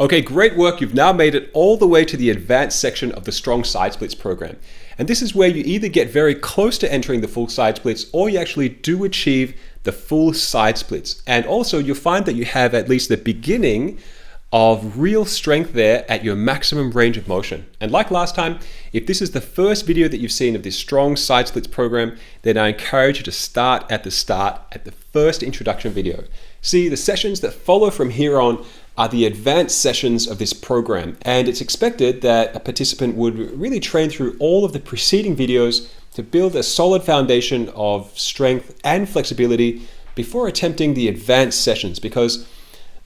Okay, great work. You've now made it all the way to the advanced section of the Strong Side Splits program. And this is where you either get very close to entering the full side splits or you actually do achieve the full side splits. And also you'll find that you have at least the beginning of real strength there at your maximum range of motion. And like last time, if this is the first video that you've seen of this Strong Side Splits program, then I encourage you to start at the first introduction video. See, the sessions that follow from here on are the advanced sessions of this program, and it's expected that a participant would really train through all of the preceding videos to build a solid foundation of strength and flexibility before attempting the advanced sessions, because,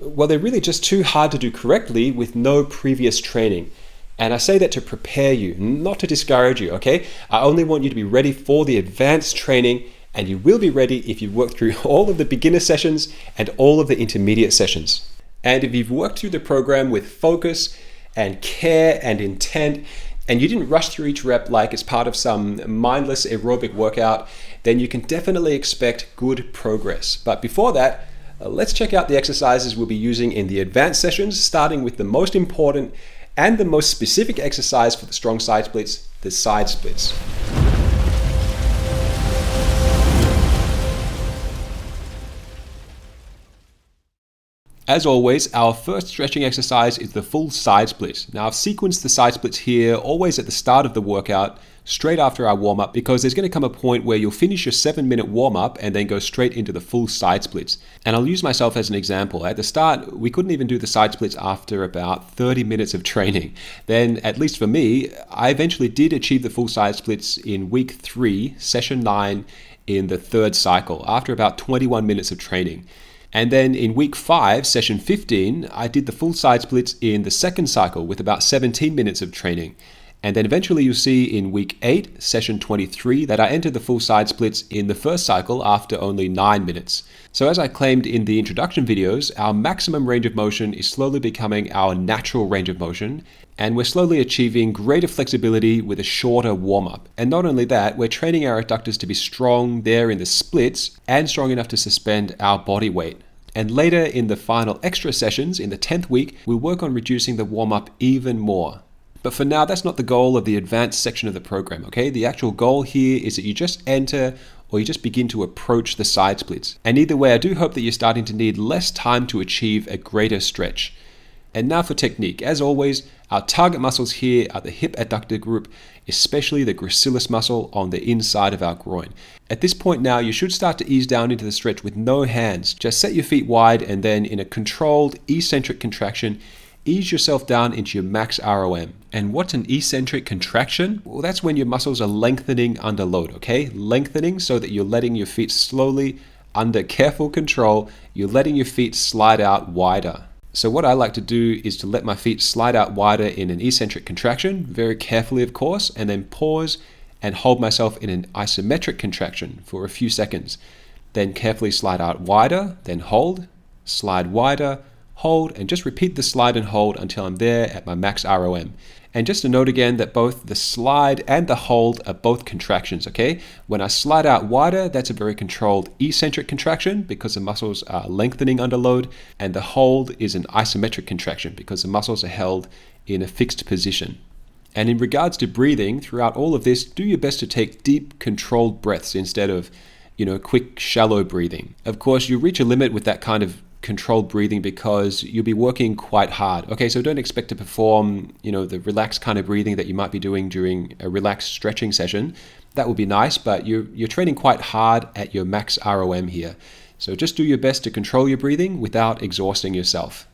well, they're really just too hard to do correctly with no previous training. And I say that to prepare you, not to discourage you, okay? I only want you to be ready for the advanced training, and you will be ready if you work through all of the beginner sessions and all of the intermediate sessions. And if you've worked through the program with focus and care and intent, and you didn't rush through each rep like it's part of some mindless aerobic workout, then you can definitely expect good progress. But before that, let's check out the exercises we'll be using in the advanced sessions, starting with the most important and the most specific exercise for the strong side splits, the side splits. As always, our first stretching exercise is the full side split. Now I've sequenced the side splits here always at the start of the workout, straight after our warm-up, because there's going to come a point where you'll finish your 7-minute warm-up and then go straight into the full side splits. And I'll use myself as an example. At the start, we couldn't even do the side splits after about 30 minutes of training. Then, at least for me, I eventually did achieve the full side splits in week 3, session 9, in the third cycle, after about 21 minutes of training. And then in week 5, session 15, I did the full side splits in the second cycle with about 17 minutes of training. And then eventually you'll see in week 8, session 23, that I entered the full side splits in the first cycle after only 9 minutes. So as I claimed in the introduction videos, our maximum range of motion is slowly becoming our natural range of motion, and we're slowly achieving greater flexibility with a shorter warm-up. And not only that, we're training our adductors to be strong there in the splits and strong enough to suspend our body weight. And later in the final extra sessions, in the 10th week, we'll work on reducing the warm-up even more. But for now, that's not the goal of the advanced section of the program, okay? The actual goal here is that you just enter or you just begin to approach the side splits. And either way, I do hope that you're starting to need less time to achieve a greater stretch. And now for technique. As always, our target muscles here are the hip adductor group, especially the gracilis muscle on the inside of our groin. At this point now, you should start to ease down into the stretch with no hands. Just set your feet wide and then in a controlled eccentric contraction, ease yourself down into your max ROM. And what's an eccentric contraction? Well, that's when your muscles are lengthening under load, okay? Lengthening so that you're letting your feet slowly, under careful control, you're letting your feet slide out wider. So what I like to do is to let my feet slide out wider in an eccentric contraction, very carefully of course, and then pause and hold myself in an isometric contraction for a few seconds. Then carefully slide out wider, then hold, slide wider, hold, and just repeat the slide and hold until I'm there at my max ROM. And just to note again that both the slide and the hold are both contractions, okay? When I slide out wider, that's a very controlled eccentric contraction because the muscles are lengthening under load, and the hold is an isometric contraction because the muscles are held in a fixed position. And in regards to breathing, throughout all of this, do your best to take deep, controlled breaths instead of, quick, shallow breathing. Of course, you reach a limit with that kind of controlled breathing because you'll be working quite hard. Okay, so don't expect to perform, the relaxed kind of breathing that you might be doing during a relaxed stretching session. That would be nice, but you're training quite hard at your max ROM here. So just do your best to control your breathing without exhausting yourself.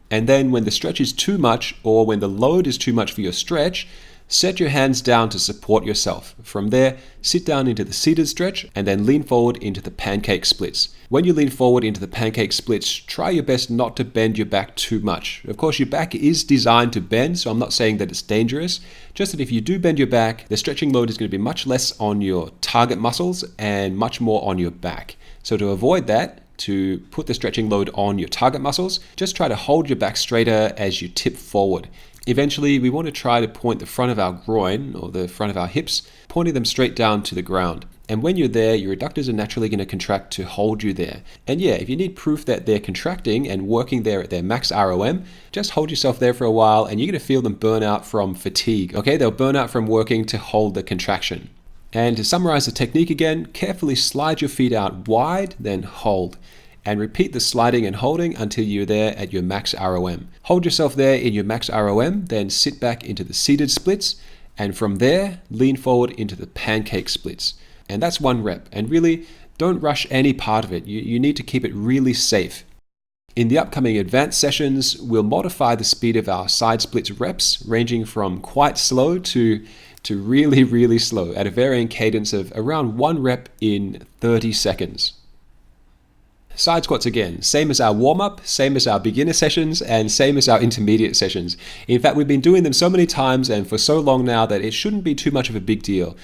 And then when the stretch is too much or when the load is too much for your stretch, set your hands down to support yourself. From there, sit down into the seated stretch and then lean forward into the pancake splits. When you lean forward into the pancake splits, try your best not to bend your back too much. Of course, your back is designed to bend, so I'm not saying that it's dangerous. Just that if you do bend your back, the stretching load is going to be much less on your target muscles and much more on your back. So to avoid that, to put the stretching load on your target muscles, just try to hold your back straighter as you tip forward. Eventually, we want to try to point the front of our groin or the front of our hips, pointing them straight down to the ground. And when you're there, your adductors are naturally going to contract to hold you there. And yeah, if you need proof that they're contracting and working there at their max ROM, just hold yourself there for a while and you're going to feel them burn out from fatigue. Okay, they'll burn out from working to hold the contraction. And to summarize the technique again, carefully slide your feet out wide, then hold. And repeat the sliding and holding until you're there at your max ROM. Hold yourself there in your max ROM, then sit back into the seated splits, and from there, lean forward into the pancake splits. And that's 1 rep. And really, don't rush any part of it. You need to keep it really safe. In the upcoming advanced sessions, we'll modify the speed of our side splits reps, ranging from quite slow to really, really slow at a varying cadence of around 1 rep in 30 seconds. Side squats again, same as our warm-up, same as our beginner sessions, and same as our intermediate sessions. In fact, we've been doing them so many times and for so long now that it shouldn't be too much of a big deal.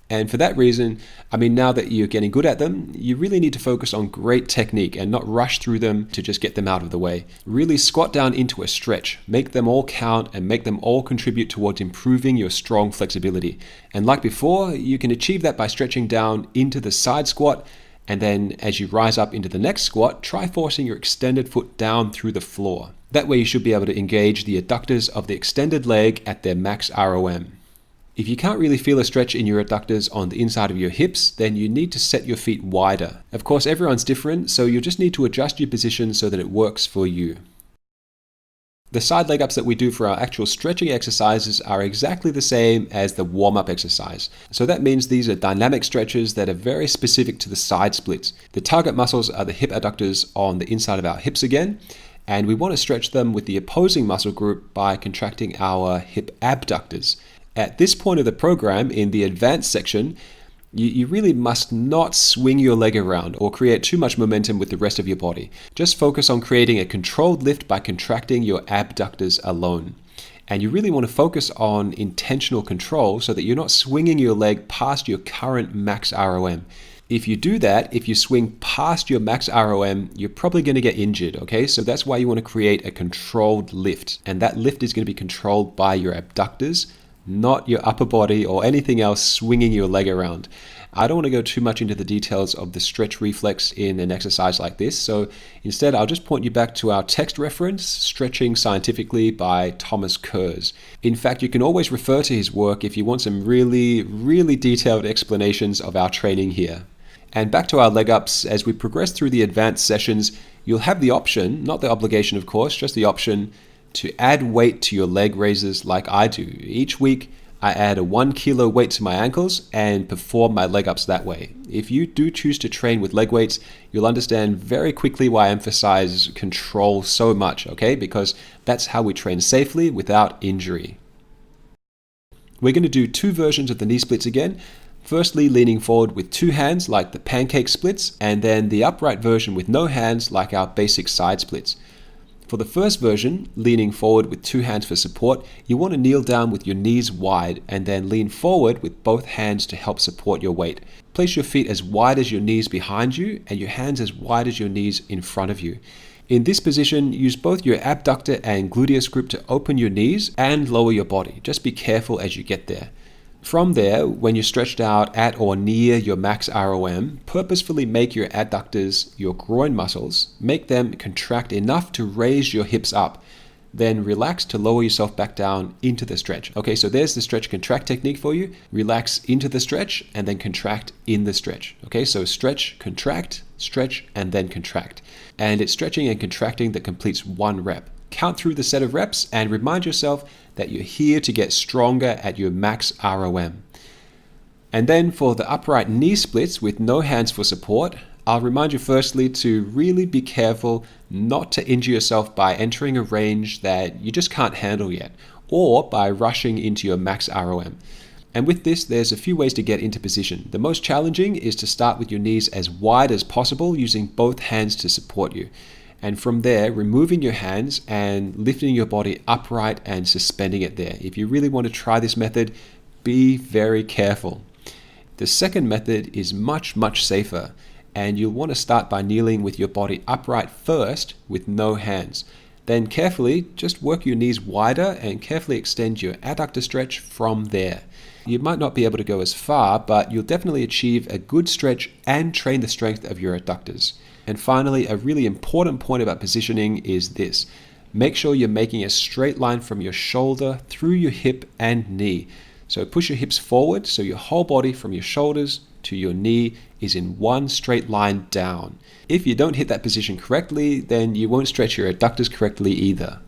And for that reason, now that you're getting good at them, you really need to focus on great technique and not rush through them to just get them out of the way. Really squat down into a stretch, make them all count and make them all contribute towards improving your strong flexibility. And like before, you can achieve that by stretching down into the side squat. And then as you rise up into the next squat, try forcing your extended foot down through the floor. That way you should be able to engage the adductors of the extended leg at their max ROM. If you can't really feel a stretch in your adductors on the inside of your hips, then you need to set your feet wider. Of course, everyone's different, so you'll just need to adjust your position so that it works for you. The side leg ups that we do for our actual stretching exercises are exactly the same as the warm-up exercise. So that means these are dynamic stretches that are very specific to the side splits. The target muscles are the hip adductors on the inside of our hips again, and we want to stretch them with the opposing muscle group by contracting our hip abductors. At this point of the program, in the advanced section, you really must not swing your leg around or create too much momentum with the rest of your body. Just focus on creating a controlled lift by contracting your abductors alone. And you really want to focus on intentional control so that you're not swinging your leg past your current max ROM. If you do that, if you swing past your max ROM, you're probably going to get injured, okay? So that's why you want to create a controlled lift. And that lift is going to be controlled by your abductors, not your upper body or anything else swinging your leg around. I don't want to go too much into the details of the stretch reflex in an exercise like this, so instead I'll just point you back to our text reference, Stretching Scientifically by Thomas Kurz. In fact, you can always refer to his work if you want some really, really detailed explanations of our training here. And back to our leg ups, as we progress through the advanced sessions, you'll have the option, not the obligation of course, just the option to add weight to your leg raises like I do. Each week, I add a 1 kilo weight to my ankles and perform my leg ups that way. If you do choose to train with leg weights, you'll understand very quickly why I emphasize control so much, okay? Because that's how we train safely without injury. We're going to do 2 versions of the knee splits again. Firstly, leaning forward with 2 hands like the pancake splits, and then the upright version with no hands like our basic side splits. For the first version, leaning forward with 2 hands for support, you want to kneel down with your knees wide and then lean forward with both hands to help support your weight. Place your feet as wide as your knees behind you and your hands as wide as your knees in front of you. In this position, use both your abductor and gluteus group to open your knees and lower your body. Just be careful as you get there. From there, when you're stretched out at or near your max ROM, purposefully make your adductors, your groin muscles, make them contract enough to raise your hips up. Then relax to lower yourself back down into the stretch. Okay, so there's the stretch contract technique for you. Relax into the stretch and then contract in the stretch. Okay, so stretch, and then contract. And it's stretching and contracting that completes 1 rep. Count through the set of reps and remind yourself that you're here to get stronger at your max ROM. And then for the upright knee splits with no hands for support, I'll remind you firstly to really be careful not to injure yourself by entering a range that you just can't handle yet, or by rushing into your max ROM. And with this, there's a few ways to get into position. The most challenging is to start with your knees as wide as possible using both hands to support you. And from there, removing your hands and lifting your body upright and suspending it there. If you really want to try this method, be very careful. The second method is much, much safer. And you'll want to start by kneeling with your body upright first with no hands. Then carefully, just work your knees wider and carefully extend your adductor stretch from there. You might not be able to go as far, but you'll definitely achieve a good stretch and train the strength of your adductors. And finally, a really important point about positioning is this. Make sure you're making a straight line from your shoulder through your hip and knee. So push your hips forward so your whole body from your shoulders to your knee is in one straight line down. If you don't hit that position correctly, then you won't stretch your adductors correctly either.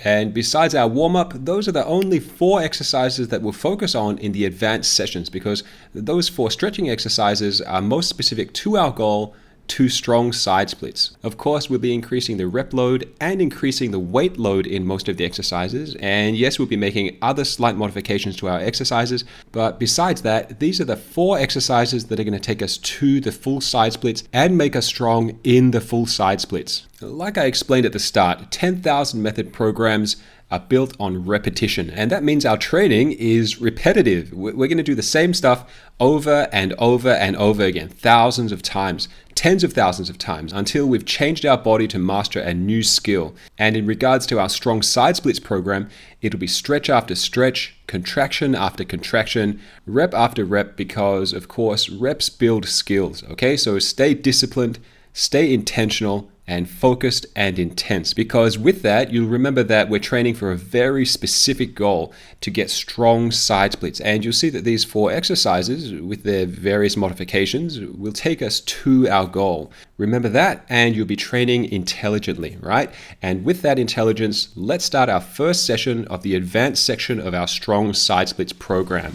And besides our warm-up, those are the only 4 exercises that we'll focus on in the advanced sessions, because those 4 stretching exercises are most specific to our goal, 2 strong side splits. Of course, we'll be increasing the rep load and increasing the weight load in most of the exercises. And yes, we'll be making other slight modifications to our exercises. But besides that, these are the 4 exercises that are going to take us to the full side splits and make us strong in the full side splits. Like I explained at the start, 10,000 method programs are built on repetition. And that means our training is repetitive. We're going to do the same stuff over and over and over again, thousands of times, tens of thousands of times, until we've changed our body to master a new skill. And in regards to our strong side splits program, it'll be stretch after stretch, contraction after contraction, rep after rep, because of course, reps build skills. Okay, so stay disciplined, stay intentional, and focused and intense, because with that, you'll remember that we're training for a very specific goal to get strong side splits. And you'll see that these 4 exercises with their various modifications will take us to our goal. Remember that, and you'll be training intelligently, right? And with that intelligence, let's start our first session of the advanced section of our strong side splits program.